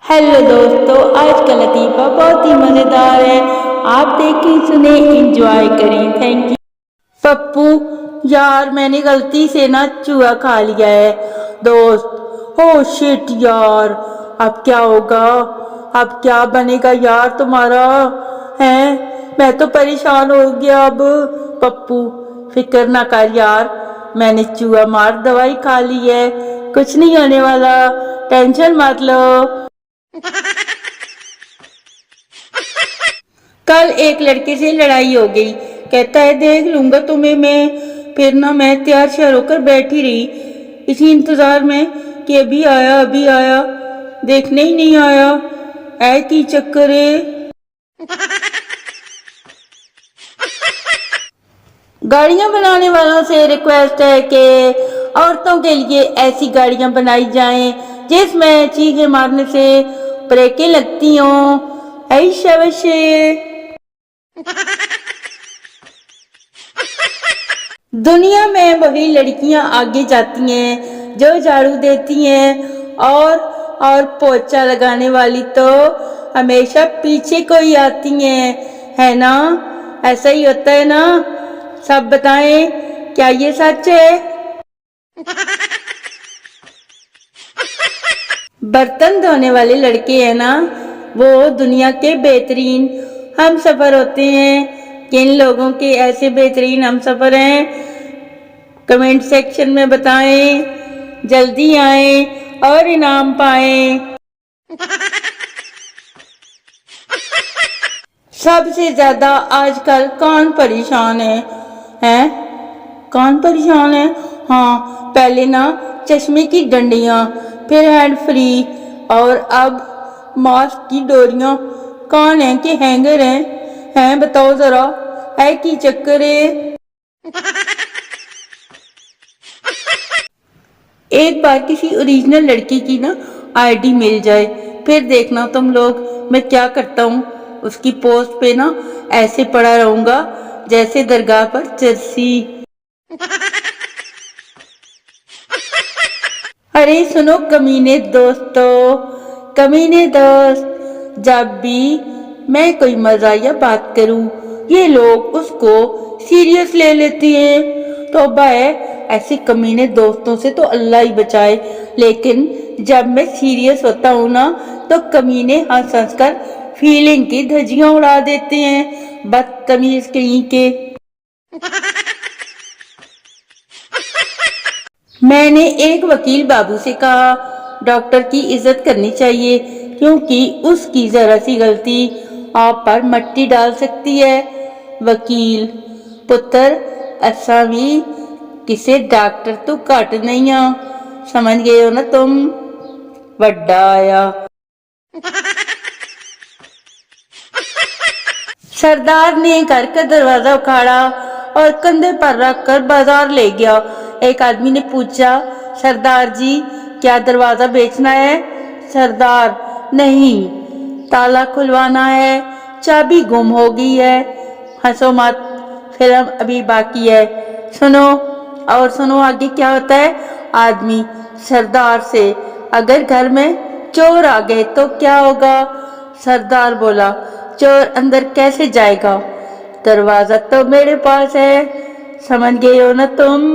Hello दोस्तों, आज का लतीफ़ा बहुत ही मज़ेदार है। आप देखें, सुने, एंजॉय करें। Thank you. पप्पू, यार मैंने गलती से ना चूहा खा लिया है। दोस्त, ओ शिट यार, अब क्या होगा? अब क्या बनेगा यार तुम्हारा? है, मैं तो परेशान हो गया अब। पप्पू, फिक्र ना कर यार, मैंने चूहा मार दवाई खा ली है, कुछ नहीं होने वाला, टेंशन मत लो। कल एक लड़के से लड़ाई हो गई। कहता है देख लूंगा तुम्हें मैं। फिर ना मैं तैयार श्यार होकर बैठी रही, इसी इंतजार में कि अभी आया, देखने ही नहीं आया। ऐ की चक्कर है। गाड़ियां बनाने वालों से रिक्वेस्ट है कि औरतों के लिए ऐसी गाड़ियां बनाई जाएं जिसमें चीखे मारने से ब्रेकें लगती हों। ऐ शवशे। दुनिया में वही लड़कियां आगे जाती हैं जो झाड़ू देती हैं, और पोछा लगाने वाली तो हमेशा पीछे को ही आती हैं, है ना? ऐसा ही होता है ना? सब बताएं, क्या ये सच है? बर्तन धोने वाले लड़के हैं ना, वो दुनिया के बेहतरीन हम सफर होते हैं। किन लोगों के ऐसे बेहतरीन हम सफर हैं, कमेंट सेक्शन में बताएं। जल्दी आएं और इनाम पाएं। सबसे ज्यादा आजकल कौन परेशान है? हैं? कौन परेशान है? हाँ, पहले ना चश्मे की डंडियां, फिर हैंड फ्री, और अब मास्क की डोरियां। कौन है कि हैंगर हैं बताओ जरा, है की चक्कर है? एक बार किसी ओरिजिनल लड़की की ना आईडी मिल जाए, फिर देखना तुम लोग मैं क्या करता हूँ। उसकी पोस्ट पे ना ऐसे पड़ा रहूंगा जैसे दरगाह पर चरसी। अरे सुनो कमीने दोस्तों, कमीने दोस्त, जब भी मैं कोई मजाकिया बात करूं, ये लोग उसको सीरियस ले लेते हैं। तो भाई, ऐसे कमीने दोस्तों से तो अल्लाह ही बचाए। लेकिन जब मैं सीरियस होता हूँ ना, तो कमीने हंस हंस कर फीलिंग की धज्जियां उड़ा देते हैं, बदतमीज कहीं के। मैंने एक वकील बाबू से कहा, डॉक्टर की इज्जत करनी चाहिए, क्योंकि उसकी जरा सी गलती आप पर मट्टी डाल सकती है। वकील, पुत्र असा भी किसे डॉक्टर तो घट नहीं आ, समझ गए हो ना तुम? वड्डा आया। सरदार ने घर का दरवाजा उखाड़ा और कंधे पर रखकर बाजार ले गया। एक आदमी ने पूछा, सरदार जी क्या दरवाजा बेचना है? सरदार, नहीं, ताला खुलवाना है, चाबी गुम हो गई है। हंसो मत, फिल्म अभी बाकी है। सुनो और सुनो आगे क्या होता है। आदमी सरदार से, अगर घर में चोर आ गए तो क्या होगा? सरदार बोला, चोर अंदर कैसे जाएगा? दरवाजा तो मेरे पास है, समझ गए हो ना तुम?